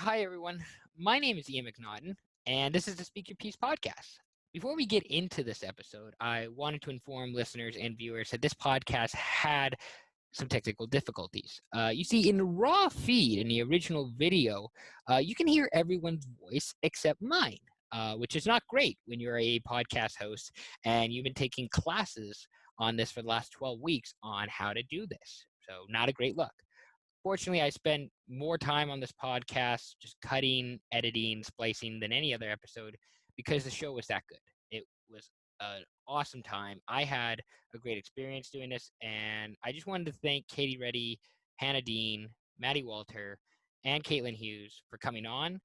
Hi, everyone. My name is Ian McNaughton, and this is the Speak Your Piece podcast. Before we get into this episode, I wanted to inform listeners and viewers that this podcast had some technical difficulties. You see, in the raw feed, in the original video, you can hear everyone's voice except mine, which is not great when you're a podcast host and you've been taking classes on this for the last 12 weeks on how to do this. So, not a great look. Fortunately, I spent more time on this podcast just cutting, editing, splicing than any other episode because the show was that good. It was an awesome time. I had a great experience doing this, and I just wanted to thank Katie Retty, Hannah Dean, Maddy Walther, and Caitlin Hughes for coming on.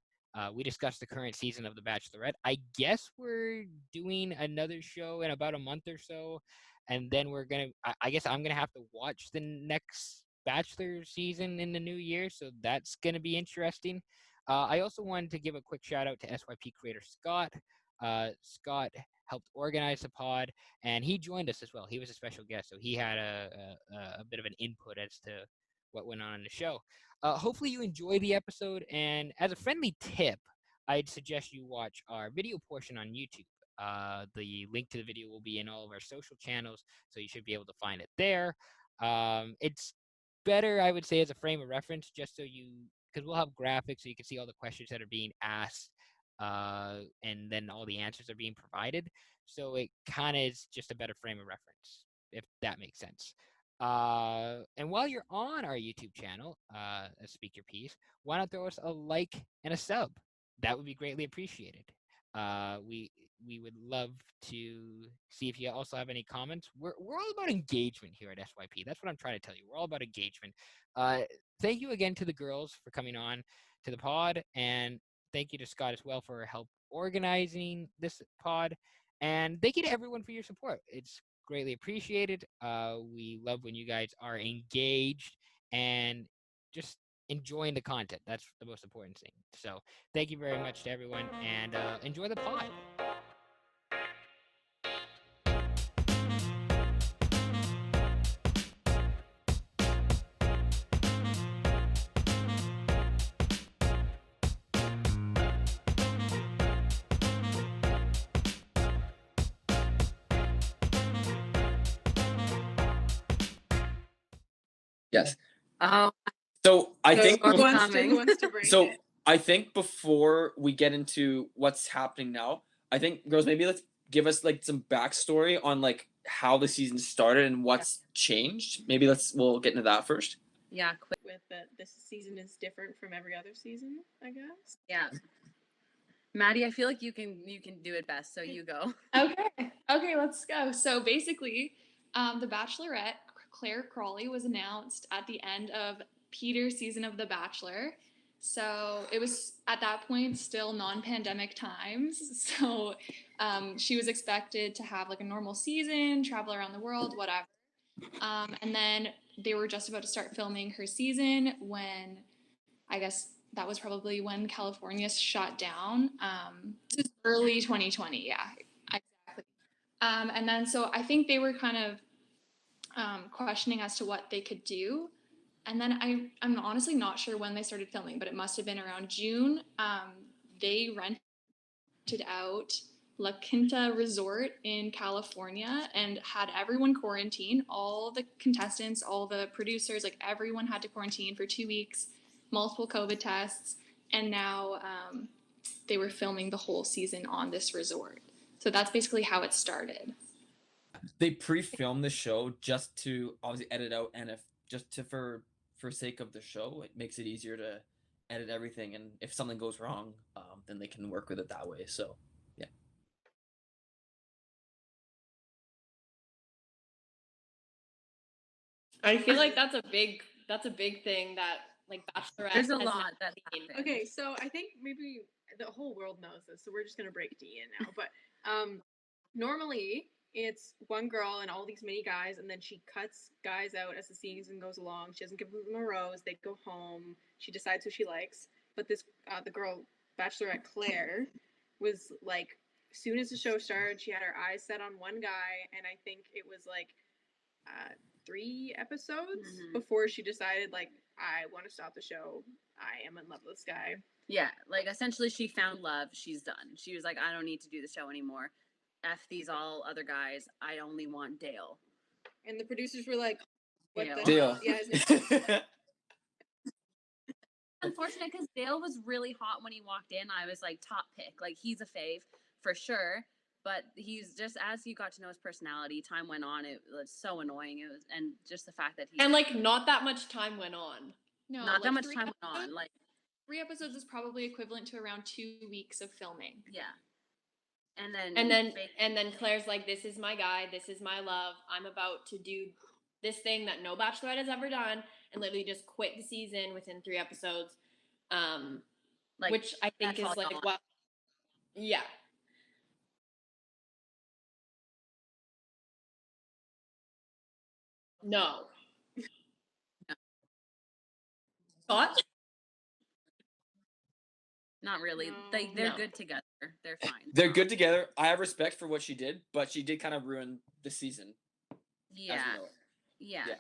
We discussed the current season of The Bachelorette. I guess we're doing another show in about a month or so, and then I guess I'm gonna have to watch the next Bachelor season in the new year, so that's gonna be interesting. I also wanted to give a quick shout out to SYP creator Scott. Scott helped organize the pod, and he joined us as well. He was a special guest, so he had a bit of an input as to what went on in the show. Hopefully, you enjoy the episode, and as a friendly tip, I'd suggest you watch our video portion on YouTube. The link to the video will be in all of our social channels, so you should be able to find it there. It's better, I would say, as a frame of reference, just so because we'll have graphics so you can see all the questions that are being asked, and then all the answers are being provided. So it kind of is just a better frame of reference, if that makes sense. And while you're on our YouTube channel, Speak Your Piece, why not throw us a like and a sub? That would be greatly appreciated. We would love to see if you also have any comments. We're all about engagement here at SYP. That's what I'm trying to tell you. We're all about engagement. Uh, Thank you again to the girls for coming on to the pod, and thank you to Scott as well for help organizing this pod. And thank you to everyone for your support. It's greatly appreciated. We love when you guys are engaged and just enjoying the content. That's the most important thing. So thank you very much to everyone, and enjoy the pod. Yes. Oh, So I so think who Who wants to break so it? I think before we get into what's happening now, I think girls maybe let's give us like some backstory on like how the season started and what's changed. Maybe we'll get into that first. yeah, quick. With that this season is different from every other season, I guess. Yeah. Maddy, I feel like you can do it best, so you go. Okay, let's go. So basically, The Bachelorette, Claire Crawley, was announced at the end of Peter's season of The Bachelor. So it was at that point still non-pandemic times. So she was expected to have like a normal season, travel around the world, whatever. And then they were just about to start filming her season when I guess that was probably when California shut down. This is early 2020, yeah, exactly. And then so I think they were kind of questioning as to what they could do. And then I'm honestly not sure when they started filming, but it must have been around June. They rented out La Quinta Resort in California and had everyone quarantine. All the contestants, all the producers, like everyone had to quarantine for 2 weeks, multiple COVID tests, and now they were filming the whole season on this resort. So that's basically how it started. They pre-filmed the show just to obviously edit out, and if just to for sake of the show, it makes it easier to edit everything, and if something goes wrong, then they can work with it that way. So yeah. I feel like that's a big thing that like Bachelorette. There's a has lot not that seen. happened. Okay, so I think maybe the whole world knows this, so we're just gonna break it in now. But normally it's one girl and all these many guys, and then she cuts guys out as the season goes along. She doesn't give them a rose. They go home. She decides who she likes. But this the girl Bachelorette Claire was like, as soon as the show started, she had her eyes set on one guy, and I think it was like 3 episodes before she decided, like, I want to stop the show I am in love with this guy. Yeah, like essentially she found love. She's done. She was like, I don't need to do the show anymore. F these all other guys. I only want Dale. And the producers were like, what Dale. the Deal. hell? Yeah, his name- Unfortunate because Dale was really hot when he walked in. I was like, top pick. Like, he's a fave for sure. But he's just, as you got to know his personality, time went on. It was so annoying. It was, and just the fact that he And like not that much time went on. No, not that like, much 3 time went episodes- on. Like, 3 episodes is probably equivalent to around 2 weeks of filming. yeah. And then And then Claire's like, this is my guy, this is my love. I'm about to do this thing that no Bachelorette has ever done, and literally just quit the season within 3 episodes. like, Which I think that's is all like gone. what yeah. No. Scott? not really. No. Like, they're No. good together. They're fine. They're good together. I have respect for what she did, but she did kind of ruin the season. Yeah. As we know it. Yeah. Yeah.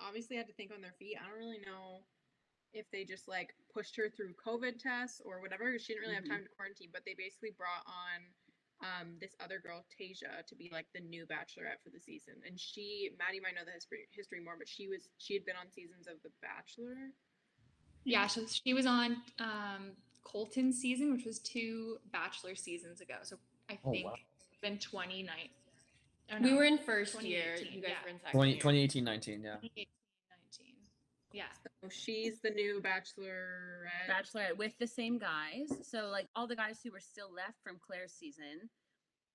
obviously had to think on their feet. I don't really know if they just like pushed her through COVID tests or whatever. She didn't really have time to quarantine, but they basically brought on this other girl, Tasia, to be like the new Bachelorette for the season. And Maddie might know the history more, but she had been on seasons of The Bachelor. Yeah, so she was on Colton's season, which was 2 Bachelor seasons ago. So I Oh, think wow. it's been 2019. Oh, We no, were in first year. 2018, You guys yeah. were in second 20, year. 2018, 19, yeah. 2018, 19. Yeah. So she's the new Bachelorette. Bachelorette with the same guys. So like all the guys who were still left from Claire's season,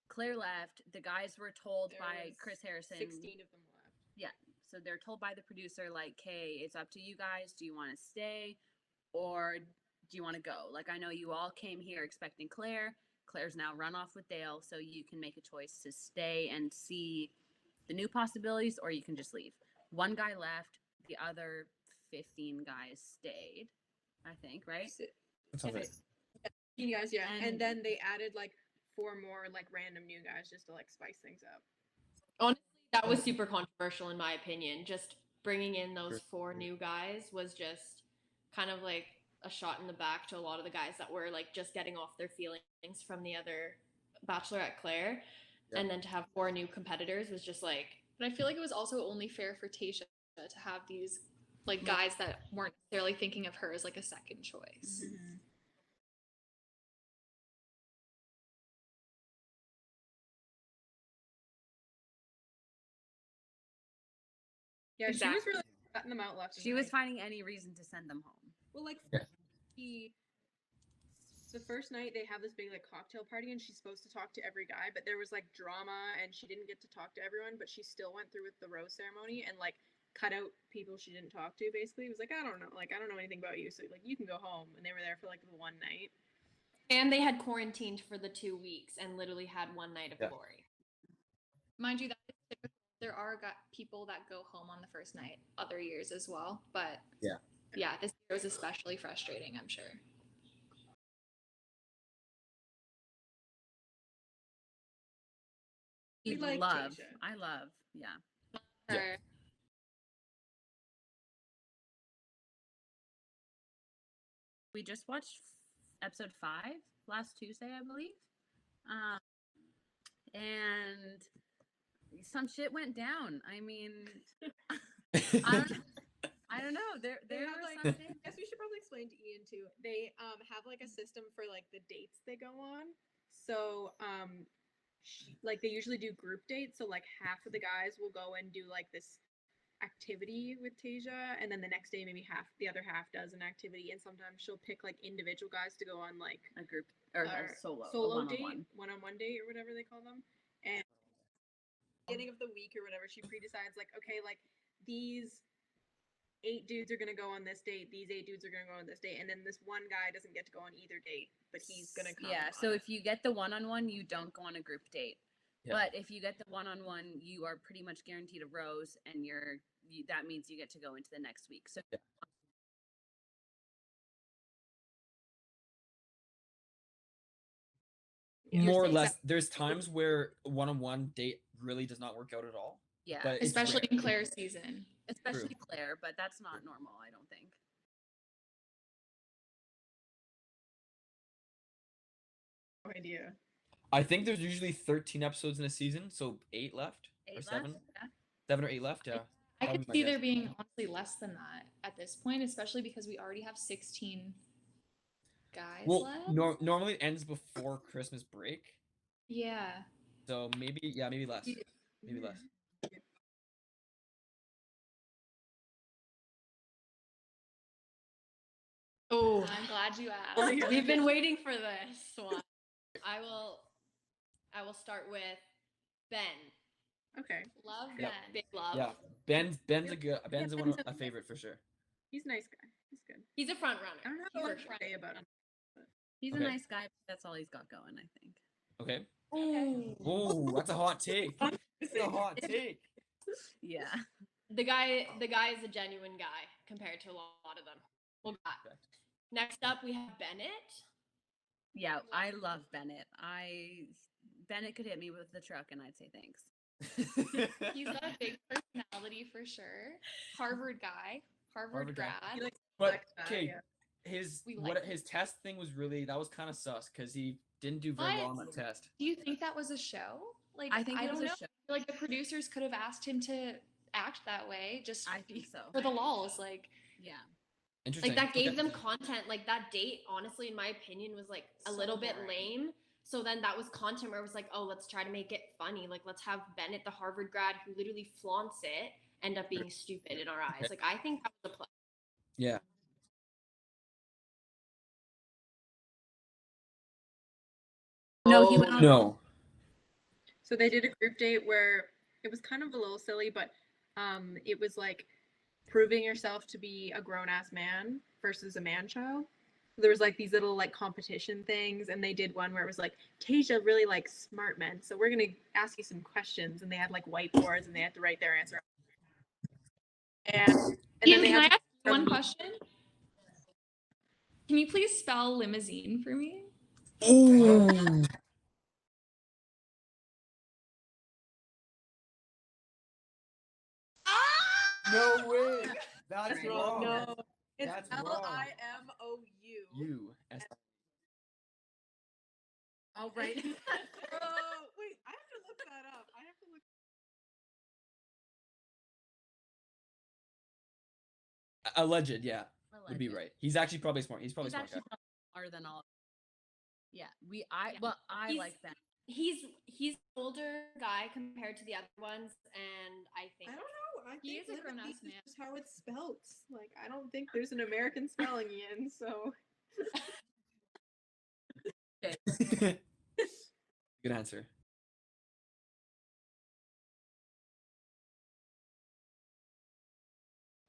Claire left. The guys were told There by was Chris Harrison. 16 of them left. Yeah. So they're told by the producer, like, hey, it's up to you guys. Do you want to stay or do you want to go? Like, I know you all came here expecting Claire. Claire's now run off with Dale. So you can make a choice to stay and see the new possibilities or you can just leave. One guy left. The other 15 guys stayed, I think, right? That sounds right. 15 guys, yeah. And And- then they added like 4 more like random new guys just to like spice things up. Honestly, that was super controversial in my opinion. Just bringing in those 4 new guys was just kind of like a shot in the back to a lot of the guys that were like just getting off their feelings from the other Bachelorette Claire. Yeah. And then to have 4 new competitors was just like, But I feel like it was also only fair for Tasha to have these like guys that weren't necessarily thinking of her as like a second choice. Yeah, she was Exactly. really cutting them out left. and She was right. finding any reason to send them home. Well, like Yeah. the first night they have this big like cocktail party and she's supposed to talk to every guy, but there was like drama and she didn't get to talk to everyone, but she still went through with the rose ceremony and like cut out people she didn't talk to. Basically, it was like I don't know anything about you, so like you can go home. And they were there for like the one night. and they had quarantined for the 2 weeks and literally had one night of Yeah. glory. Mind you, that is typical. There are people that go home on the first night other years as well. But Yeah. yeah, this year was especially frustrating, I'm sure. We You like love. Tasha. I love. Yeah. Yeah. Her- We just watched episode 5 last Tuesday, I believe. And some shit went down. I mean, I don't know. There They have, were like- some things. I guess we should probably explain to Ian too. They have like a system for like the dates they go on. So like they usually do group dates. So like half of the guys will go and do like this activity with Tasia, and then the next day maybe the other half does an activity, and sometimes she'll pick like individual guys to go on like A group or a our solo date, one-on-one. one-on-one date or whatever they call them. And beginning of the week or whatever, she pre-decides like, okay, like these 8 dudes are gonna go on this date, these 8 dudes are gonna go on this date, and then this one guy doesn't get to go on either date, but he's gonna come. Yeah. So if you get the one-on-one, you don't go on a group date. Yeah. But if you get the one-on-one, you are pretty much guaranteed a rose, and that means you get to go into the next week. So Yeah. More or saying less, there's times where one-on-one date really does not work out at all. Yeah, But it's especially rare. in Claire's season. especially Claire, but that's not normal, I don't think. No idea. I think there's usually 13 episodes in a season, so 8 left or 8 7. left? Yeah. 7 or 8 left. Yeah. I That would could be my see guess. there being honestly less than that at this point, especially because we already have 16 guys Well, left. normally it ends before Christmas break, Yeah. so maybe less. Maybe less. Oh, I'm glad you asked. we've been waiting for this one. I will start with Ben. Okay. Love Yep. Ben. Big love. Yeah, Ben's a favorite for sure. He's a nice guy. He's good. He's a front I runner. don't know For what to sure. say about him. He's Okay. a nice guy, but that's all he's got going, I think. Okay. Ooh. Oh, that's a hot take. That's a hot take. Yeah. The guy is a genuine guy compared to a lot of them. Well, next up we have Bennett. Yeah, I love Bennett. Bennett could hit me with the truck and I'd say thanks. He's got a big personality for sure. Harvard guy. Harvard guy. grad. He likes But black guy, okay, yeah. his test thing was really, that was kind of sus because he didn't do very well on that test. Do you think that was a show? Like, I think it was don't a know. show. Like the producers could have asked him to act that way just I think so. for the lulz. Like, Yeah. Interesting. Like that gave Okay. them content. Like that date, honestly, in my opinion, was like a So little bit boring. lame. So then that was content where it was like, oh, let's try to make it funny. Like let's have Bennett, the Harvard grad who literally flaunts it, end up being stupid in our eyes. Like I think that was a play. Yeah. No, he went on. No. So they did a group date where it was kind of a little silly, but it was like proving yourself to be a grown ass man versus a man child. There was like these little like competition things, and they did one where it was like Tasia really likes smart men, so we're gonna ask you some questions, and they had like whiteboards and they had to write their answer. And Ian, then they can I had ask you one question? Can you please spell limousine for me? Ooh. No way. That's wrong. No, it's That's wrong. Limou. You. Oh, right. Wait, I have to look that up. Alleged, yeah. Would be right. He's actually probably smart. He's probably He's smart actually guy. smarter than all. Yeah, I He's- like Ben. He's an older guy compared to the other ones, and I think I don't know. I He think is a grown-ass limousine man. is just how it's spelled. Like, I don't think there's an American spelling, Ian. So Good answer.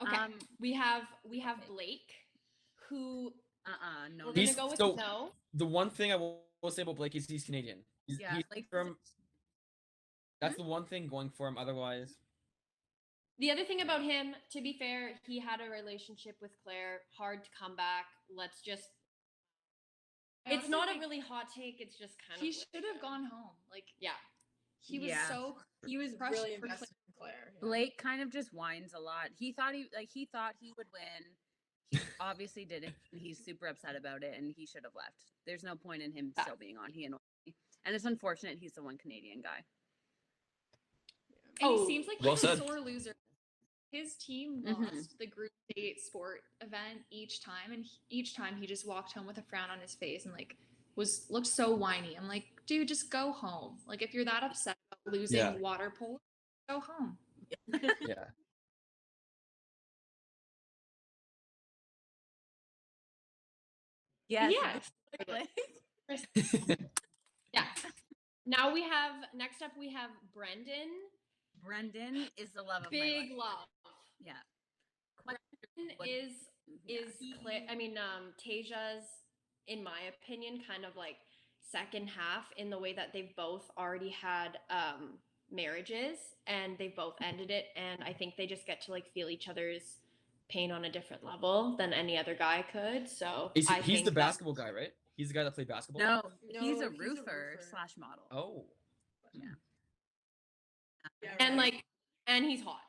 okay. Um, we have Blake, who no. we're He's- gonna go with so- no. The one thing I will say about Blake is he's Canadian. Yeah, He's like- from. That's the one thing going for him. Otherwise, The other thing about him, to be fair, he had a relationship with Claire. Hard to come back. Let's just. I It's honestly not a think really hot take. It's just kind of. He should have gone home. Like, Yeah. he was Yeah. he was crushed really for invested in Claire. Yeah. Blake kind of just whines a lot. He thought he would win. He obviously didn't. And he's super upset about it, and he should have left. There's no point in him still being on. He annoys me, and it's unfortunate he's the one Canadian guy. And Oh, he seems like well he's a said. sore loser. His team Mhm. lost the group date sport event each time, and each time he just walked home with a frown on his face and like looked so whiny. I'm like, dude, just go home. Like, if you're that upset about losing Yeah. water polo, go home. yeah. Yes. Yeah. Now next up we have Brendan. Brendan is the love of Big my life. love. Yeah. Brendan What- is Yeah. Tasia's, in my opinion, kind of like second half in the way that they've both already had marriages and they've both ended it, and I think they just get to like feel each other's pain on a different level than any other guy could. So He's I think the that- basketball guy, right? He's the guy that played basketball. No, he's No, a roofer / model. Oh. Yeah, and right. And he's hot.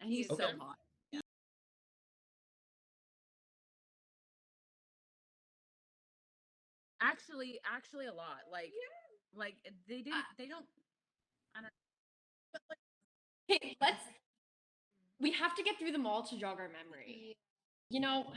And he's Okay. so hot. Actually, a lot. Like they didn't. They don't. I don't. Okay, we have to get through them all to jog our memory. You know,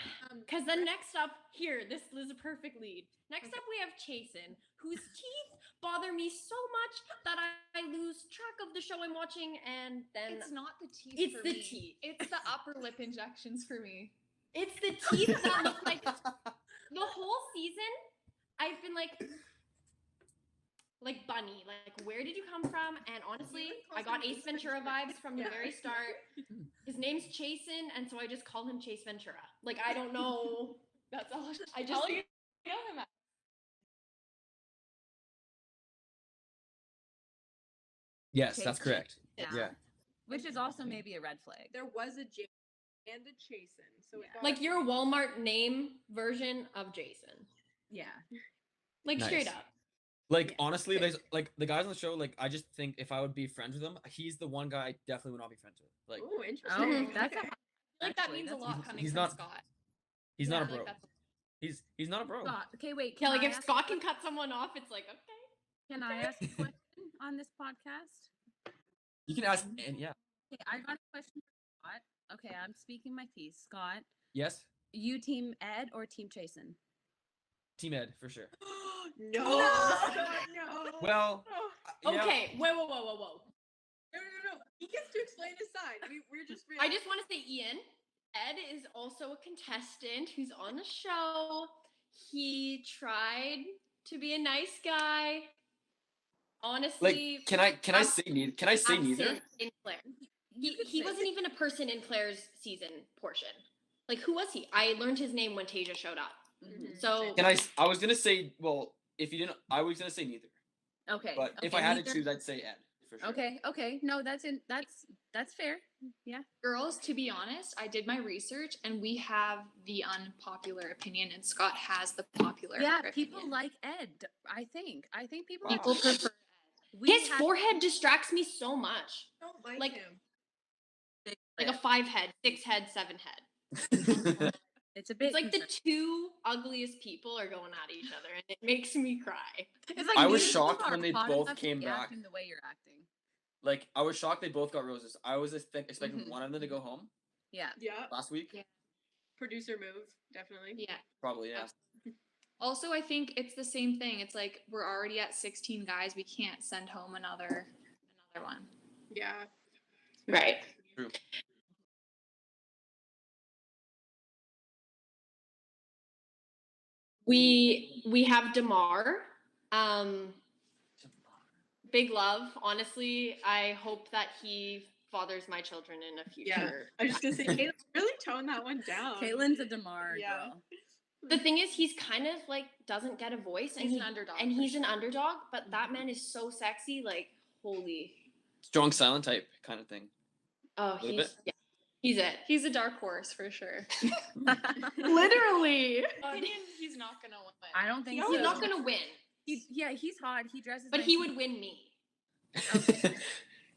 because then next up, here, this is a perfect lead. Next up, we have Chasen, whose teeth bother me so much that I lose track of the show I'm watching, and then It's not the teeth. it's for the me. teeth. It's the upper lip injections for me. It's the teeth that look like the whole season. I've been like Bunny, like where did you come from? And honestly, I got Ace Ventura vibes from the very start. His name's Chasen, and so I just call him Chase Ventura. Like I don't know. That's all. I just all you know him as. Yes, Chase- that's correct. Yeah. Yeah. Which is also maybe a red flag. There was a Jake and a Chasen, so it Yeah. got like your Walmart name version of Jason. Yeah. Like straight Nice. up. Like Yeah. honestly, there's like the guys on the show. Like I just think if I would be friends with him, he's the one guy I definitely would not be friends with. Like Oh, interesting. Oh, that's a. Okay. Like that Actually, means a that's- lot He's- coming he's from not- Scott. he's Yeah, not a like bro. that's- He's not a bro. Scott. Okay, wait. Yeah, can like I if ask- Scott can cut someone off, it's like okay. Can I ask a question on this podcast? You can ask, and yeah, Okay, I got a question for Scott. Okay, I'm speaking my piece. Scott, yes, you team Ed or team Chasen? Team Ed for sure. No. No. Well, yeah, Okay, whoa. No. He gets to explain his side. We're just. I just want to say, Ian, Ed is also a contestant who's on the show. He tried to be a nice guy. Honestly, like can I say neither? Can I say neither? absent in Claire. He wasn't even a person in Claire's season portion. Like who was he? I learned his name when Tasia showed up. Mhm. So Can I was gonna say, well, if you didn't, I was gonna say neither. Okay. But if okay, I had neither- to choose, I'd say Ed for sure. Okay. No, that's fair. Yeah. Girls, to be honest, I did my research and we have the unpopular opinion and Scott has the popular Yeah, opinion. people like Ed. I think people People like prefer We his had- forehead distracts me so much. don't like, like- him. Like a 5 head, 6 head, 7 head. It's a bit. It's like the concerning. two ugliest people are going at each other, and it makes me cry. It's like I was neither shocked of you when are they hot both enough to came be back. acting the way you're acting. Like I was shocked they both got roses. I was expecting Mhm. one of them to go home Yeah. Yeah. last week. Yeah. Producer move, definitely. Yeah. Probably, yeah. Also, I think it's the same thing. It's like we're already at 16 guys. We can't send home another one. Yeah. Right. True. We have Damar. Big love. Honestly, I hope that he fathers my children in a future. I was just gonna say, Caitlin, really tone that one down. Caitlin's a Damar Yeah. girl. The thing is, he's kind of like doesn't get a voice, and He's an underdog and for he's an sure. underdog. But that man is so sexy. Like holy. Strong silent type kind of thing. Oh, Little he's bit. he's it. He's a dark horse for sure. Literally. Opinion, he's not gonna win. I don't think He's so. not gonna win, He's hot. He dresses. but nice. he would win me.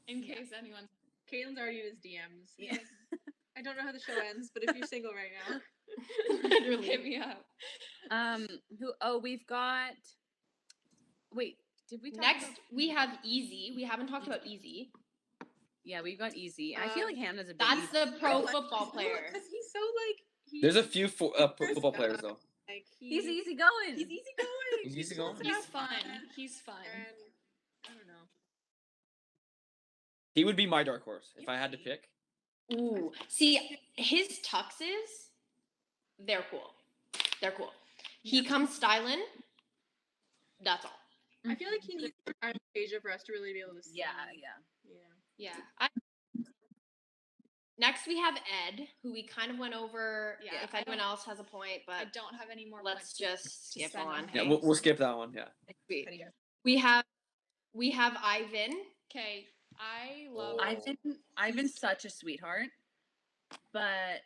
In case anyone's Caitlin's already in his DMs. Yeah. I don't know how the show ends, but if you're single right now, Literally. hit me up. Who? Oh, we've got. Wait, did we talk Next, about- we have Easy. We haven't talked about Easy. Yeah, we've got Easy. I feel like Hannah's a big. That's Easy the pro girl. football player. because he's so like. There's a few football players though. Like He's easy going. He's easy going. He's easy going. He's fun. He's fun. And I don't know. He would be my dark horse if I had to pick. Ooh, see his tuxes, they're cool. They're cool. He comes styling. That's all. I feel like he needs more time with Asia for us to really be able to see. Yeah. Yeah. Next, we have Ed, who we kind of went over. Yeah, if I anyone else has a point, I but don't have any more. let's points to just skip spend on. Yeah, we'll skip that one. Yeah. Sweet. We have Ivan. Okay, I love. Oh. Ivan's such a sweetheart, but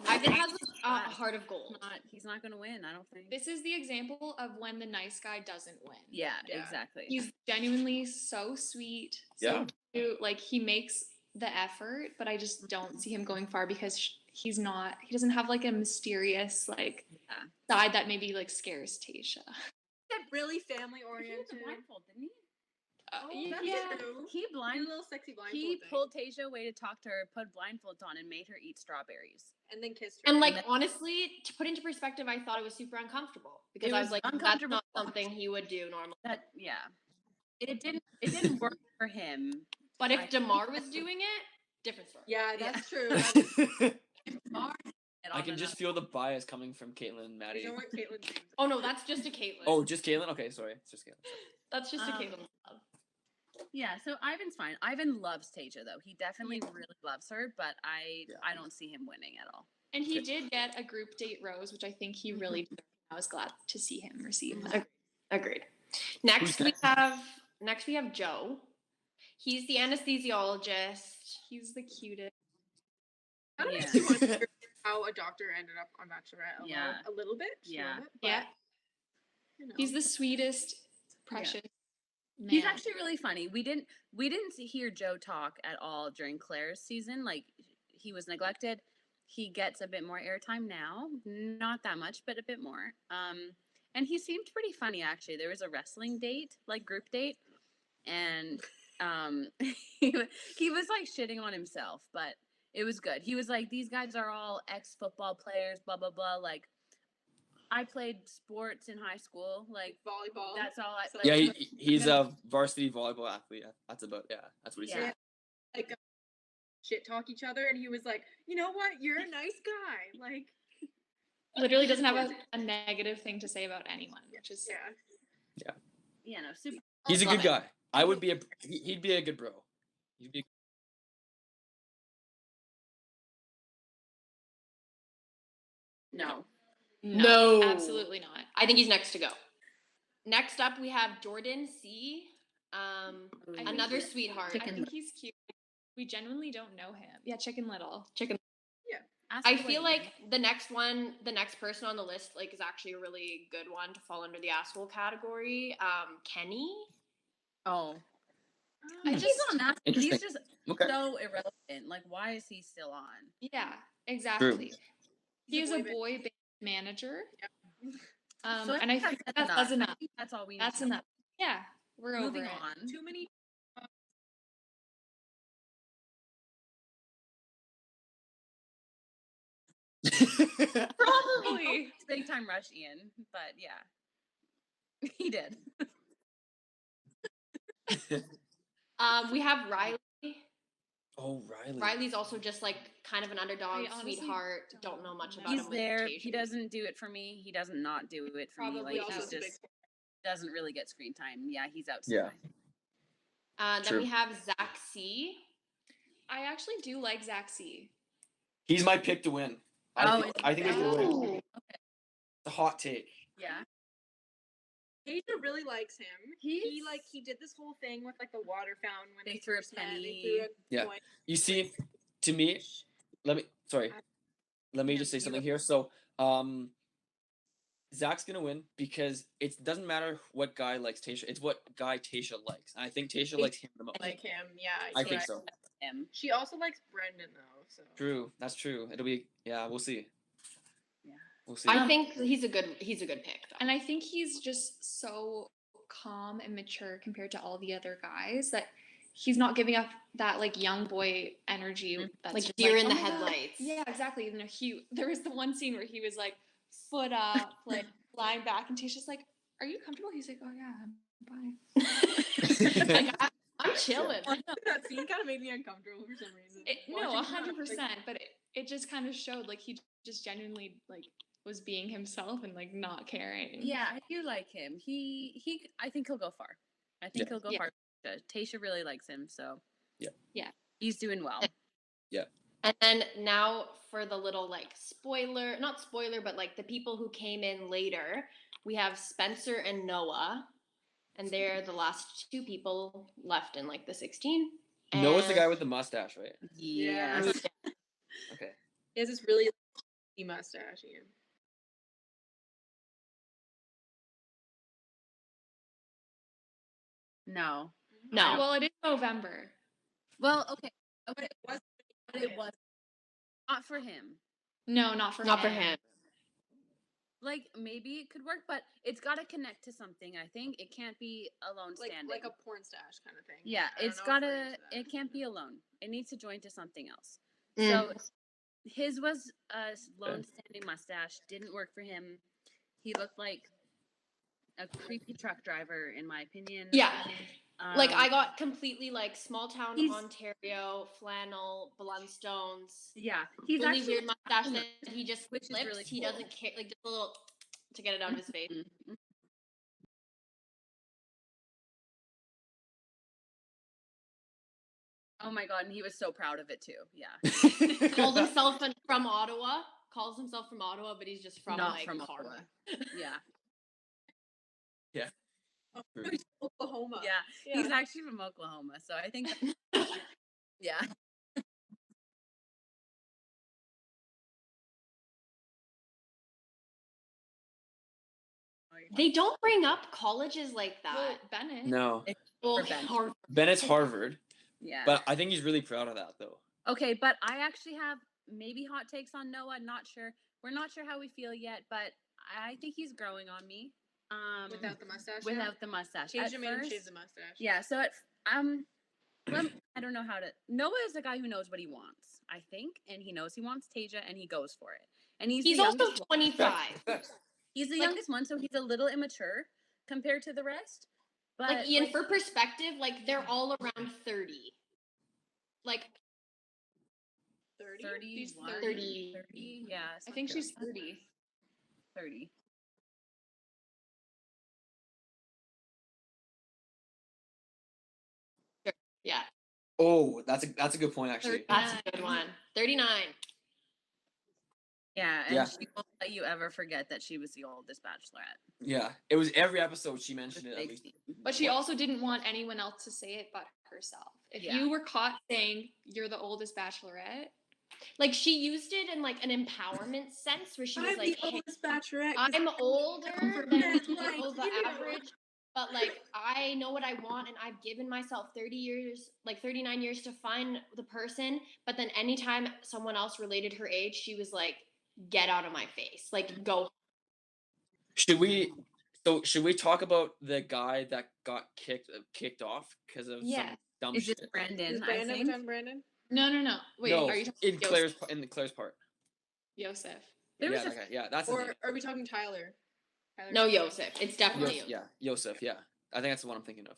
Ivan has a heart of gold. he's not gonna win. I don't think. This is the example of when the nice guy doesn't win. Yeah, Yeah. exactly. He's genuinely so sweet, so Yeah. like he makes the effort, but I just don't see him going far because he doesn't have like a mysterious like side that maybe like scares Tasha. That really family He oriented. had the blindfold, didn't he? That's yeah. true. He Did a little sexy blindfold He thing. pulled Tasia away to talk to her, put blindfolds on, and made her eat strawberries. And then kissed her. And like honestly, to put into perspective, I thought it was super uncomfortable because It I was was like, that's uncomfortable. not something he would do normally. It didn't work for him. But if DeMar was doing it, different story. Yeah, that's true. I can just feel the bias coming from Caitlin and Maddy. You know what Caitlin thinks. Oh no, that's just a Caitlin. Oh, just Caitlin? Okay, sorry. It's just Caitlin. That's just a Caitlin. Yeah, so Ivan's fine. Ivan loves Tasia though. He definitely really loves her, but I don't see him winning at all. And he did get a group date rose, which I think he really deserved. I was glad to see him receive that. Agreed. Next we have Joe. He's the anesthesiologist. He's the cutest. Kind of makes you wonder how a doctor ended up on Bachelorette. A little bit. Yeah. He's the sweetest, precious man. He's actually really funny. We didn't hear Joe talk at all during Claire's season. Like he was neglected. He gets a bit more airtime now. Not that much, but a bit more. And he seemed pretty funny actually. There was a wrestling date, like group date, and he was like shitting on himself, but it was good. He was like, these guys are all ex-football players, blah blah blah. Like I played sports in high school, like volleyball. That's all I. Yeah, he's a varsity volleyball athlete. That's what he said. Like shit talk each other, and he was like, you know what? You're a nice guy. Like literally doesn't have a negative thing to say about anyone, which is no, super. He's a good guy. I would be he'd be a good bro. He'd be. No, absolutely not. I think he's next to go. Next up, we have Jordan C. Another sweetheart. I think he's cute. We genuinely don't know him. Yeah, Chicken Little. I feel like the next person on the list like is actually a really good one to fall under the asshole category. Kenny. Oh, he's on that. Interesting. He's just so irrelevant. Like, why is he still on? Yeah, exactly. True. He is a boy band manager. Yep. And I think that's enough. That's all we need. That's enough. Yeah, we're Moving over it. on. too many. Probably. Big time rush Ian, but yeah, he did. We have Riley. Oh, Riley. Riley's also just like kind of an underdog, honestly sweetheart. Don't know much about He's him. there. He doesn't do it for me. He does not do it for me. Like he's just doesn't really get screen time. Yeah, he's outside. Yeah. Then we have Zach C. I actually do like Zach C. He's my pick to win. I think he's gonna win. Okay. It's a hot take. Yeah. Tasia really likes him. He did this whole thing with like the water fountain when they threw a penny. Yeah. You see, to me, let me just say something here. So, Zach's gonna win because it doesn't matter what guy likes Tasha. It's what guy Tasha likes. And I think Tasha likes him the most. Like him, yeah. I think so. Him. She also likes Brendan though. So True. That's true. It'll be we'll see. Yeah. We'll see. I think he's a good pick though. And I think he's just so calm and mature compared to all the other guys that he's not giving up that like young boy energy. That's like just deer in oh the my God. headlights. Yeah, exactly. You know, there was the one scene where he was like foot up, like lying back, and Tasha's like, "Are you comfortable?" He's like, "Oh yeah, I'm fine." Like, I'm chilling. That scene kind of made me uncomfortable for some reason. No, 100%. But it just kind of showed like he just genuinely like was being himself and like not caring. Yeah, I do like him. I think he'll go far. I think he'll go far. Tasha really likes him, so yeah, he's doing well. Yeah. And then now for the little like not spoiler, but like the people who came in later, we have Spencer and Noah, and they're the last two people left in like the 16. Noah's the guy with the mustache, right? Yes. Okay. He has this really mustache, Ian. No. No. Well, it is November. Well, okay, But okay, it was. but it was not for him. No, not for Not for him. him. Like maybe it could work, but it's got to connect to something. I think it can't be alone standing. Like a porn stash kind of thing. Yeah, I don't it's know if we're gotta. into that. It can't be alone. It needs to join to something else. Mm. So his was a lone standing mustache. Didn't work for him. He looked like a creepy truck driver, in my opinion. Yeah. Like Um, I got completely like small town he's- Ontario flannel Blundstones. Yeah, he's Really actually weird mustache that he just which is flips. really He cool. doesn't care, like just a little to get it out of his face. Mhm. Oh my god, and he was so proud of it too. Yeah. Calls himself from Ottawa. Calls himself from Ottawa, but he's just from Not like from Harvard. Ottawa. Yeah. Yeah. Oh, he's from Oklahoma. Yeah. He's actually from Oklahoma, so I think yeah. They don't bring up colleges like that. Well, Bennett. No. Well, for Ben. Harvard. Bennett's Harvard, Yeah. but I think he's really proud of that though. Okay, but I actually have maybe hot takes on Noah. Not sure. We're not sure how we feel yet, but I think he's growing on me. Without the mustache. Without the mustache. Tasia At made him first- shave the mustache. Yeah. So I don't know how to. Noah is a guy who knows what he wants, I think, and he knows he wants Tasia, and he goes for it. And he's He's the also youngest one. 25. He's the like- youngest one, so he's a little immature compared to the rest. But Like Ian, for perspective, like they're all around 30. Like 30. 31, 30. 30, yeah. I think she's 30. 30. yeah, Oh, that's a good point actually. that's a good one. 39. Yeah, and Yeah. she won't let you ever forget that she was the oldest bachelorette. Yeah, it was every episode she mentioned Just it at big least. scene. But she also didn't want anyone else to say it but herself. If Yeah. you were caught saying you're the oldest bachelorette, Like she used it in like an empowerment sense where she was I'm like, the hey, oldest bachelorette. 'cause I'm older for than men you like know, the you." average, but like I know what I want and I've given myself 30 years, like 39 years to find the person. But then anytime someone else related her age, she was like, get out of my face. Like go. Should we talk about the guy that got kicked off because of Yeah. some dumb Is shit? this Brandon? Is I Brandon think. on Brandon? no. Wait, no, are you talking in about Claire's part. Yosef? There was Yeah, just that guy. Yeah, that's his Or name. are we talking Tyler? No, Yosef. It's definitely Yosef, Yosef. yeah, Yosef. Yeah, I think that's the one I'm thinking of.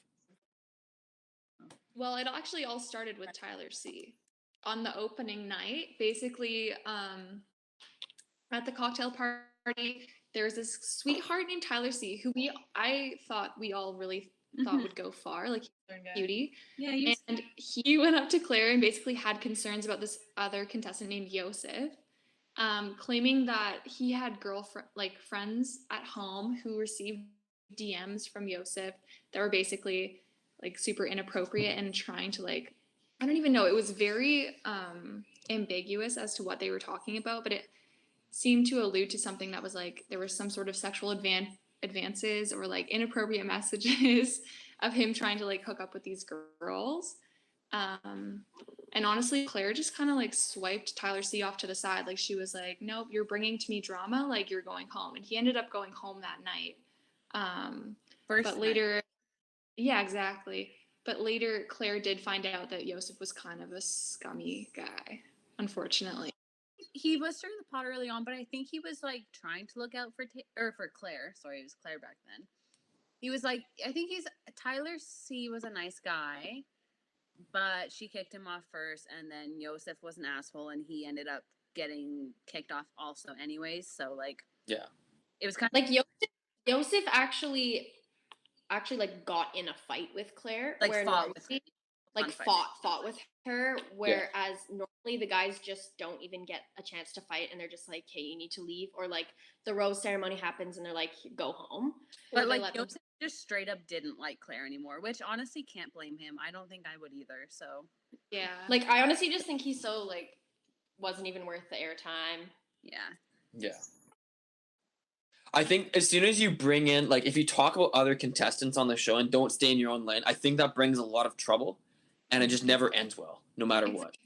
Well, it actually all started with Tyler C. On the opening night, basically, at the cocktail party, there was this sweetheart named Tyler C. who I thought we all really thought would go far, like cutie. yeah, you And he went up to Claire and basically had concerns about this other contestant named Yosef, claiming that he had friends at home who received DMs from Yosef that were basically like super inappropriate and trying to like, I don't even know. It was very ambiguous as to what they were talking about, but it seemed to allude to something that was like there was some sort of sexual advances or like inappropriate messages of him trying to like hook up with these girls. And honestly, Claire just kind of like swiped Tyler C off to the side. Like she was like, nope, you're bringing to me drama. Like you're going home. And he ended up going home that night. But later, yeah, exactly. But later, Claire did find out that Yosef was kind of a scummy guy, unfortunately. he was stirring the pot early on, but I think he was like trying to look out for for Claire. Sorry, it was Claire back then. He was like, I think Tyler C was a nice guy, but she kicked him off first, and then Yosef was an asshole, and he ended up getting kicked off also, anyways. So like, Yeah. it was kind of Like Yosef actually like got in a fight with Claire, like where fought with normally- her. like fought with her, whereas normally the guys just don't even get a chance to fight and they're just like, hey, you need to leave, or like the rose ceremony happens and they're like, go home. Or But they like let them- Yosef just straight up didn't like Claire anymore, which honestly can't blame him. I don't think I would either. So Yeah. like I honestly just think he's so like wasn't even worth the airtime. yeah, Yeah. I think as soon as you bring in, like, if you talk about other contestants on the show and don't stay in your own lane, I think that brings a lot of trouble. and it just never ends well, no matter what.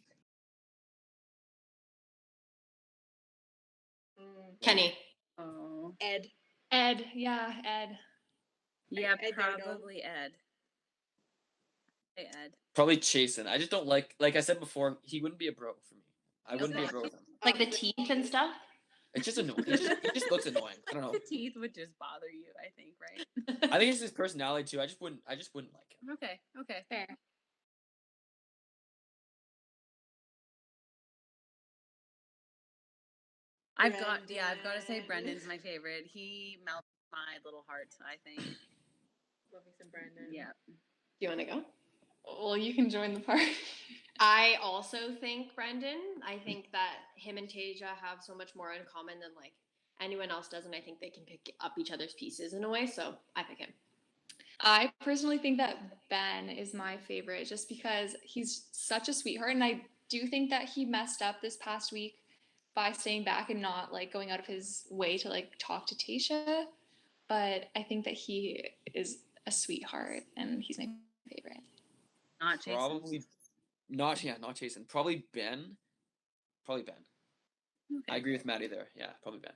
Kenny. Oh. Ed. Ed, yeah, Ed. Yeah, I don't know. probably Ed. Hey, Ed. Probably Chasen. I just don't like I said before, he wouldn't be a bro for me. I wouldn't be a bro with him. Like the teeth and stuff? It's just annoying. He just looks annoying. I don't know. The teeth would just bother you, I think, right? I think it's his personality too. I just wouldn't like him. Okay. Fair. I've got to say Brendan's my favorite. He melts my little heart, I think. Love me some Brandon. Yeah. Do you want to go? Well, you can join the party. I also think Brendan. I think that him and Tasia have so much more in common than like anyone else does, and I think they can pick up each other's pieces in a way. So I pick him. I personally think that Ben is my favorite just because he's such a sweetheart, and I do think that he messed up this past week by staying back and not like going out of his way to like talk to Tasha. But I think that he is a sweetheart, and he's my favorite. Not Jason. Probably not Chasen. Probably Ben. Okay. I agree with Maddy there. Yeah, probably Ben.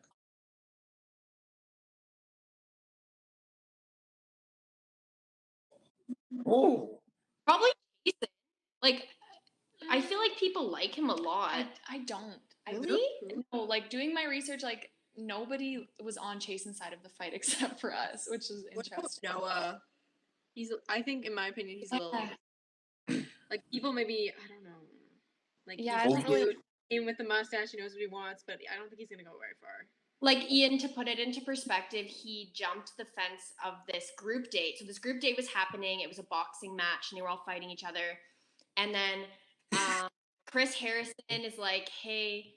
Oh. Probably Jason. Like, I feel like people like him a lot. I don't. Really? No, like doing my research, like nobody was on Chasen's side of the fight except for us, which is What about interesting. Noah? I think, in my opinion, he's a little like people maybe, I don't know. Like, Yeah, he's I just don't really- cute, him with the mustache, he knows what he wants, but I don't think he's gonna go very far. Like, Ian, to put it into perspective, he jumped the fence of this group date. So this group date was happening. It was a boxing match, and they were all fighting each other. And then Chris Harrison is like, hey,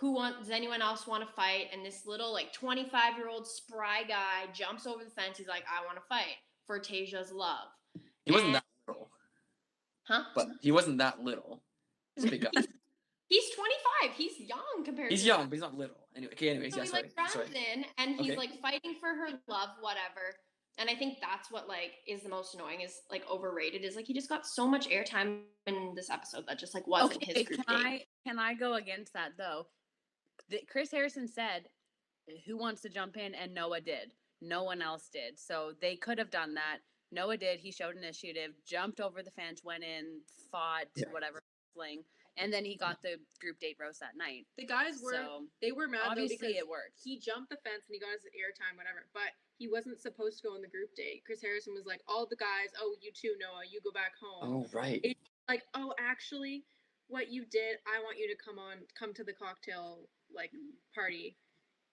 does anyone else want to fight? And this little, like, 25-year-old spry guy jumps over the fence. He's like, I want to fight for Tasia's love. He wasn't that little. Huh? But he wasn't that little. He's a big guy. He's 25. He's young compared to He's young, but he's not little. Anyways, So yeah, he sorry. like runs in and he's Okay. like fighting for her love, whatever. And I think that's what like is the most annoying, is like overrated, is like he just got so much airtime in this episode that just like wasn't his group date. Can I go against that though? Chris Harrison said, "Who wants to jump in?" and Noah did. No one else did. So they could have done that. Noah did. He showed initiative, jumped over the fence, went in, fought, did whatever, fling, and then he got the group date roast that night. The guys were they were mad obviously though because it worked. he jumped the fence and he got his airtime, whatever, but he wasn't supposed to go on the group date. Chris Harrison was like, all the guys, oh, you too, Noah, you go back home. Oh, right. It's like, oh, actually, what you did, I want you to come to the cocktail like party.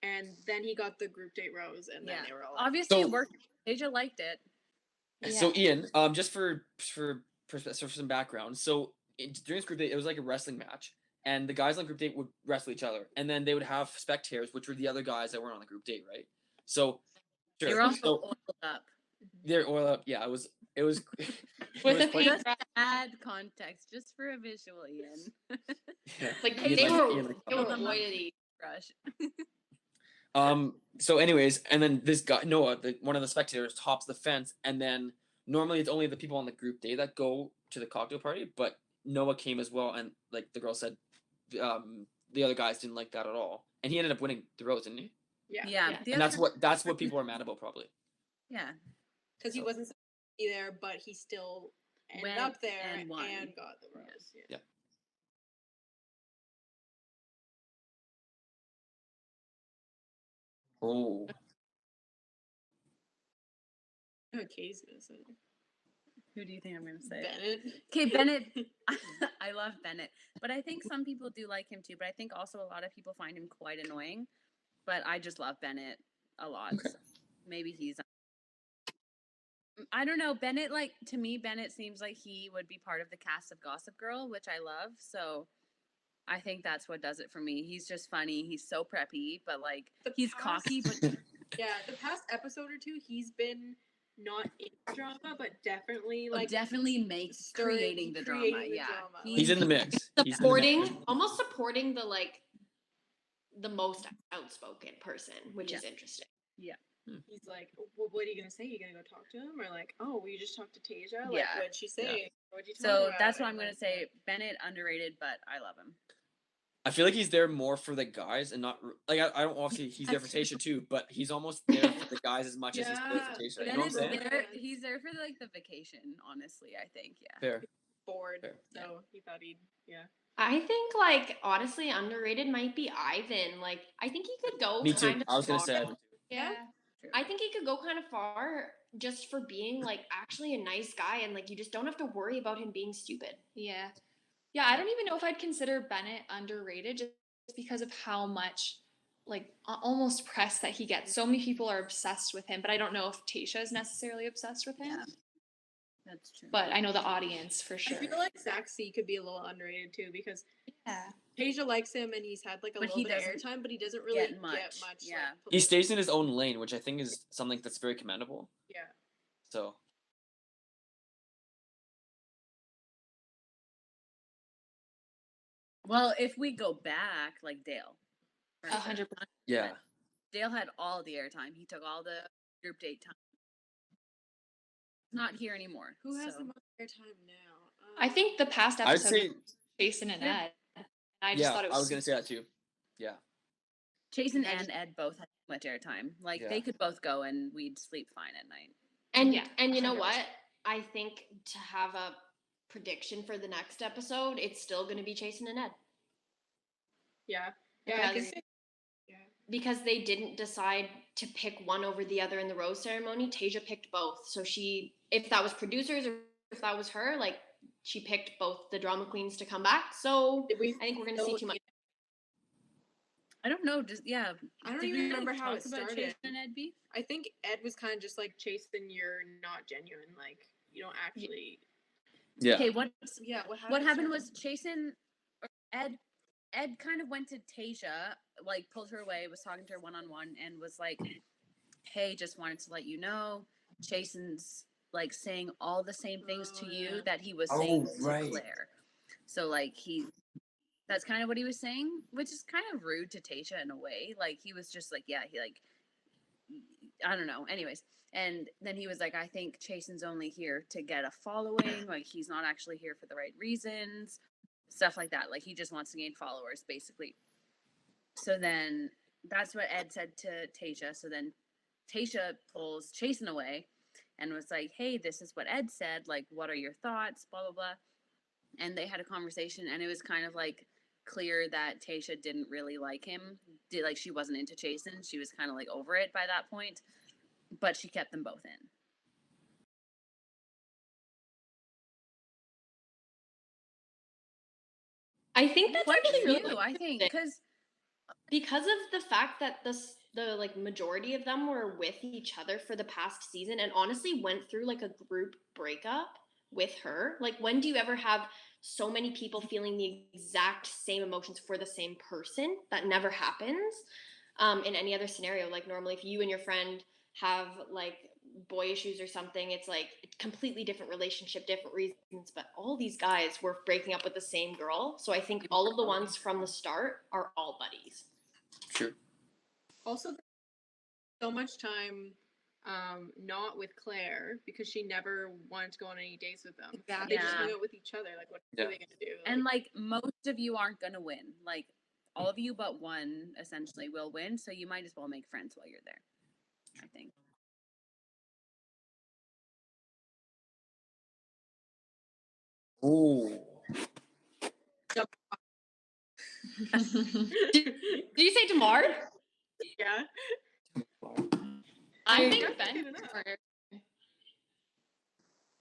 And then he got the group date rose, and then they were all obviously it worked. Asia liked it. So Ian, just for some background, so during this group date, it was like a wrestling match, and the guys on the group date would wrestle each other, and then they would have spectators, which were the other guys that weren't on the group date, right? So They were also oiled up. They're oiled up. Yeah, it was. With the quite- Just to add context, just for a visual, Ian. yeah. Like Ian they were Ian oily. Rush. So anyways, and then this guy Noah, one of the spectators, tops the fence, and then normally it's only the people on the group day that go to the cocktail party, but Noah came as well, and like the girl said, the other guys didn't like that at all, and he ended up winning the rose, didn't he? Yeah. And that's what people are mad about, probably. Yeah. because he wasn't supposed to be there, but he still ended Went up there and won. got the rose. Yeah. Oh. Oh, Katie's gonna say Who do you think I'm going to say? Bennett. Okay, Bennett. I love Bennett, but I think some people do like him too. But I think also a lot of people find him quite annoying. But I just love Bennett a lot. Okay. So maybe he's. I don't know. Bennett, like to me, Bennett seems like he would be part of the cast of Gossip Girl, which I love. So I think that's what does it for me. He's just funny. He's so preppy, but like he's cocky. But Yeah, the past episode or two, he's been not in drama, but definitely like definitely makes creating the drama. Yeah, He's in the mix. Almost supporting the like the most outspoken person, which is interesting. Yeah. he's like, well, what are you gonna say? You gonna go talk to him, or like, oh, will you just talk to Tasia? Like, Yeah. what'd she say? What'd you talk So about? that's what And I'm gonna then, say. Bennett underrated, but I love him. I feel like he's there more for the guys and not like I don't obviously he's there for Tasha too, but he's almost there for the guys as much as he's there for Tasha. You know what I'm saying? He's there for like the vacation, honestly, I think. Yeah. Fair. bored, Fair. so he thought he'd I think, like, honestly, underrated might be Ivan. Like, I think he could go Me too. kind of I was gonna far. say Ivan too. Yeah. True. I think he could go kind of far just for being, like, actually a nice guy, and, like, you just don't have to worry about him being stupid. Yeah. Yeah, I don't even know if I'd consider Bennett underrated just because of how much, like, almost press that he gets. So many people are obsessed with him, but I don't know if Tasha is necessarily obsessed with him. Yeah. That's true. But I know the audience for sure. I feel like Zach C could be a little underrated too, because Yeah. Tasia likes him and he's had like a But little he bit of doesn't airtime, but he doesn't really get much. Yeah. Like, He stays in his own lane, which I think is something that's very commendable. Yeah. So Well, if we go back, like Dale. for sure. 100%. yeah. Dale had all the airtime. He took all the group date time. Not here anymore. Who has so. the most airtime now? I think the past I'd episode say was Jason and Yeah. Ed. I just thought it was I was gonna say that too. Yeah. Jason I and Ed both had too much airtime. Like Yeah. they could both go and we'd sleep fine at night. And Yeah, and you know 100%. what? I think to have a prediction for the next episode, it's still going to be Jason and Ed. Yeah. Yeah, I could Because- say. Yeah. Because they didn't decide to pick one over the other in the rose ceremony. Tasia picked both. So if that was producers or if that was her, like she picked both the drama queens to come back. So Did we I think we're going to see too much. I don't know. Just yeah. I don't Did even we remember how talk it about started. Jason and Ed beef? I think Ed was kind of just like, Jason, you're not genuine. Like, you don't actually. Yeah. Okay, what happened Sorry. was Jason or Ed kind of went to Tasia, like pulled her away, was talking to her one-on-one, and was like, hey, just wanted to let you know, Jason's like saying all the same things to you Yeah. that he was Oh, saying right. to Claire. So like that's kind of what he was saying, which is kind of rude to Tasia in a way. Like he was just like, yeah, he like, I don't know. Anyways, and then he was like, I think Jason's only here to get a following. Like he's not actually here for the right reasons, stuff like that. Like he just wants to gain followers, basically. So then that's what Ed said to Tasia. So then Tasia pulls Jason away and was like, hey, this is what Ed said. Like, what are your thoughts? Blah, blah, blah. And they had a conversation, and it was kind of like clear that Tasia didn't really like him. Like she wasn't into Jason. She was kind of like over it by that point, but she kept them both in. I think that's actually really few, I think, because of the fact that the like majority of them were with each other for the past season and honestly went through like a group breakup with her. Like when do you ever have so many people feeling the exact same emotions for the same person? That never happens in any other scenario. Like normally if you and your friend have like boy issues or something, it's like a completely different relationship, different reasons, but all these guys were breaking up with the same girl. So I think all of the ones from the start are all buddies. Sure. Also, so much time not with Claire because she never wanted to go on any dates with them. Exactly. They just Yeah. hung out with each other. Like, what Yeah. are they gonna do? and like most of you aren't gonna win. Like all of you but one essentially will win. So you might as well make friends while you're there, I think. Ooh. Did you say DeMar? yeah. I I think think Ben. good enough.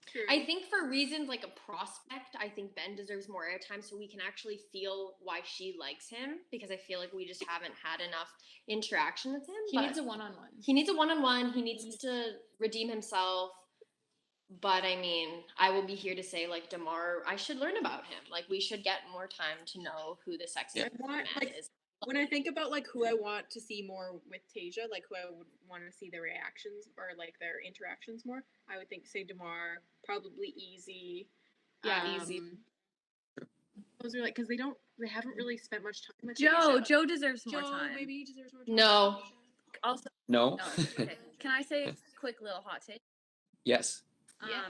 True. I think for reasons like a prospect, I think Ben deserves more airtime so we can actually feel why she likes him because I feel like we just haven't had enough interaction with him. He but needs a one-on-one. He needs a one-on-one. He needs to redeem himself. But I mean, I will be here to say like DeMar, I should learn about him. Like we should get more time to know who the sexy I want, man like, is. when I think about like who I want to see more with Tasia, like who I would want to see their reactions or like their interactions more, I would think say DeMar, probably Easy. Yeah, Easy. Those are like because they haven't really spent much time with Tasia. Joe deserves more Joe, time. maybe he deserves more time. No. Also, No. no. Okay. Can I say a quick little hot take? Yes. Yeah.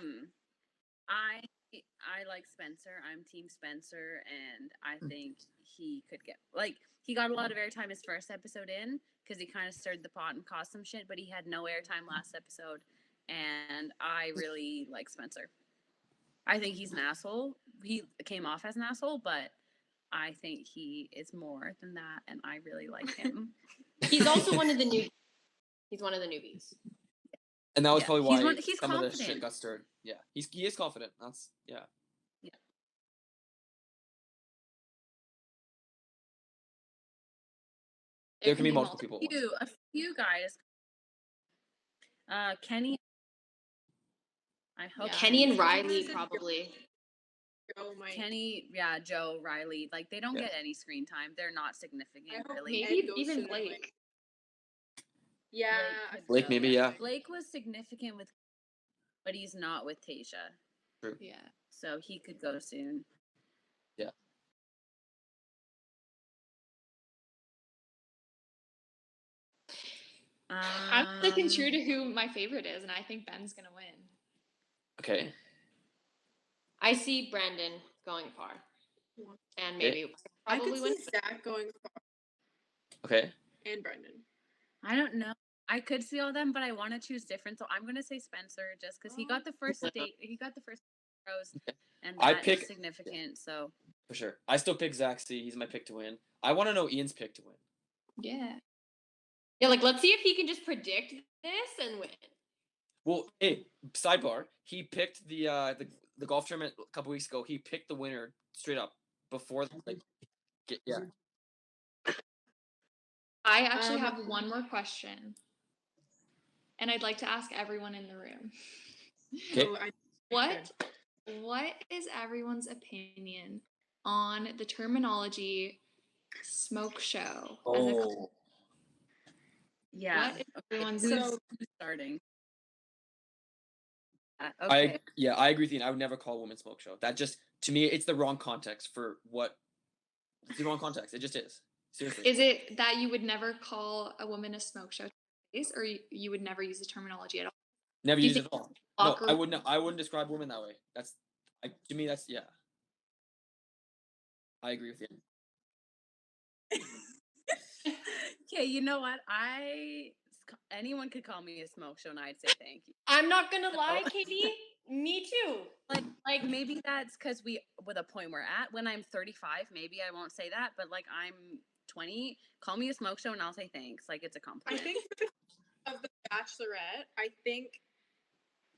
I like Spencer. I'm Team Spencer, and I think he could get he got a lot of airtime his first episode in because he kind of stirred the pot and caused some shit, but he had no airtime last episode, and I really like Spencer. I think he's an asshole. He came off as an asshole, but I think he is more than that, and I really like him. He's also one of the new. He's one of the newbies. And that was Yeah, probably why he's some of the confident. shit got stirred. Yeah, he is confident. That's yeah. There can be multiple people at once. A few guys. Kenny. I hope Yeah. Kenny and I was Riley gonna say probably. Joe might. Kenny, yeah, Joe, Riley, like they don't Yeah. get any screen time. They're not significant, I hope really. Maybe Ed goes even to the, Blake. Yeah, could Blake go, maybe, yeah. Blake was significant with, but he's not with Tasha, True. Yeah. so he could go soon. Yeah. I'm sticking true to who my favorite is, and I think Ben's gonna win. Okay. I see Brandon going far, and maybe I probably could win. see Zach going far Okay. and Brendan. I don't know. I could see all them, but I want to choose different, so I'm gonna say Spencer just because he got the first date. He got the first rose, and I that pick- is significant. So For sure. I still pick Zach C. He's my pick to win. I want to know Ian's pick to win. Yeah. Yeah, like let's see if he can just predict this and win. Well, hey, sidebar. He picked the golf tournament a couple weeks ago. He picked the winner straight up before yeah. I actually have one more question, and I'd like to ask everyone in the room. Okay. So What is everyone's opinion on the terminology smoke show? yeah, What is everyone's who's starting? Okay. I agree with Ian. I would never call a woman smoke show. That just, to me, it's the wrong context for what. It's the wrong context. It just is. Seriously. Is it that you would never call a woman a smoke show, or you would never use the terminology at all? Never Do you use it think at all. it's No, awkward? I wouldn't describe women that way. To me, that's, yeah. I agree with you. Okay, you know what? Anyone could call me a smoke show, and I'd say thank you. I'm not gonna lie, Katie. Me too. Like maybe that's because with a point we're at. When I'm 35, maybe I won't say that, but like I'm 20, call me a smoke show, and I'll say thanks. Like it's a I compliment. think of the Bachelorette, I think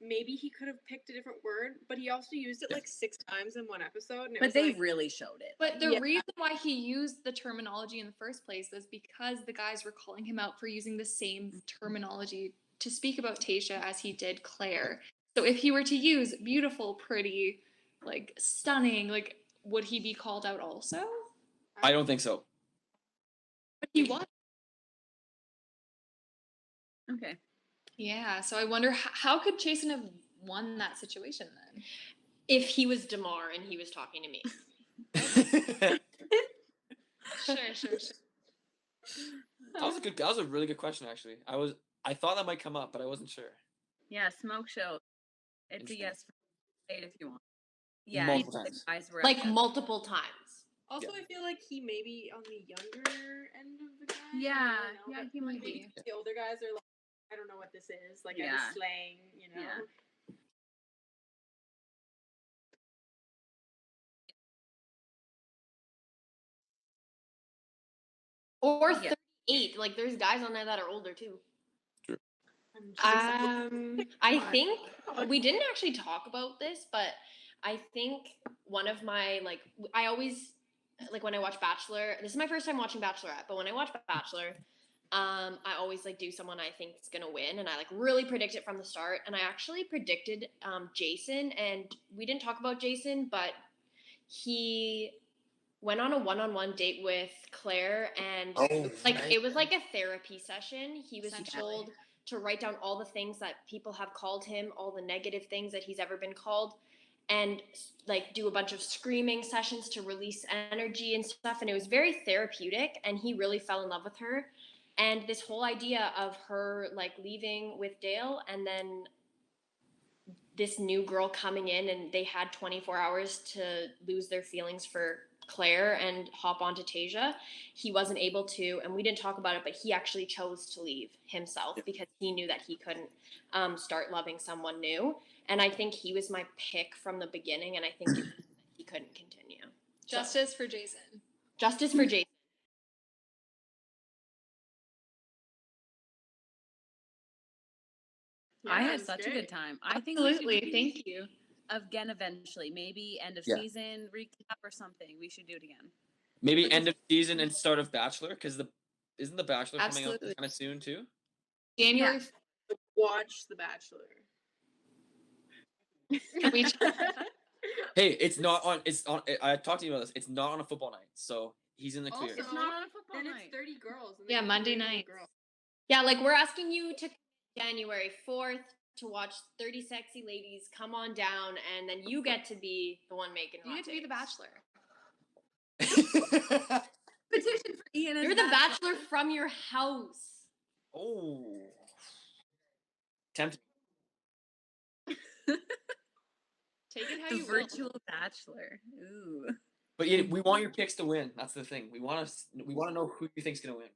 maybe he could have picked a different word, but he also used it like 6 times in one episode. And it But was they like, really showed it. But the Yeah. reason why he used the terminology in the first place was because the guys were calling him out for using the same terminology to speak about Tasha as he did Claire. So if he were to use beautiful, pretty, like stunning, like would he be called out also? I don't think so. But he was. Okay. Yeah, so I wonder how could Jason have won that situation then? If he was Damar and he was talking to me. Sure. That was a really good question, actually. I thought that might come up, but I wasn't sure. Yeah, smoke show. It's a Interesting. yes. Say it if you want. Yeah, Multiple the times. guys were Like upset. multiple times. also, Yeah. I feel like he may be on the younger end of the guys. Yeah, I don't know, yeah, but he might maybe be. the older guys are like, I don't know what this is. Like, I Yeah. was slaying, you know? Yeah. Or Yeah. 38. Like there's guys on there that are older too. I'm just I think we didn't actually talk about this, but I think one of my I always when I watch Bachelor. This is my first time watching Bachelorette, but when I watch Bachelor, I always do someone I think is gonna win, and I really predict it from the start. And I actually predicted Jason, and we didn't talk about Jason, but he went on a one-on-one date with Claire, and it was like a therapy session. He was told to write down all the things that people have called him, all the negative things that he's ever been called, and do a bunch of screaming sessions to release energy and stuff. And it was very therapeutic, and he really fell in love with her. And this whole idea of her like leaving with Dale and then this new girl coming in, and they had 24 hours to lose their feelings for Claire and hop onto Tasia. He wasn't able to, and we didn't talk about it, but he actually chose to leave himself because he knew that he couldn't start loving someone new. And I think he was my pick from the beginning, and I think he couldn't continue. Justice for Jason. Justice for Jason. I Yeah, had it's such a great. good time. I think we should Absolutely. do Thank you. it again eventually. Maybe end of Yeah. season recap or something. We should do it again. Maybe end of season and start of Bachelor, because isn't the Bachelor coming out Absolutely. kind of soon too? January. Watch The Bachelor. We Hey, it's not on. It's on. I talked to you about this. It's not on a football night, so he's in the clear. Also, It's not on a football then night. it's 30 girls. And Yeah, then Monday 30 night. girls. Yeah, like we're asking you to January 4th to watch 30 sexy ladies come on down, and then you get to be the one making You get to be the takes. Bachelor. Petition for Ian as You're the Bachelor from your house. Oh, tempting. Take it how The you will. virtual bachelor. Ooh. But yeah, we want your picks to win. That's the thing. We want to know who you think's gonna win.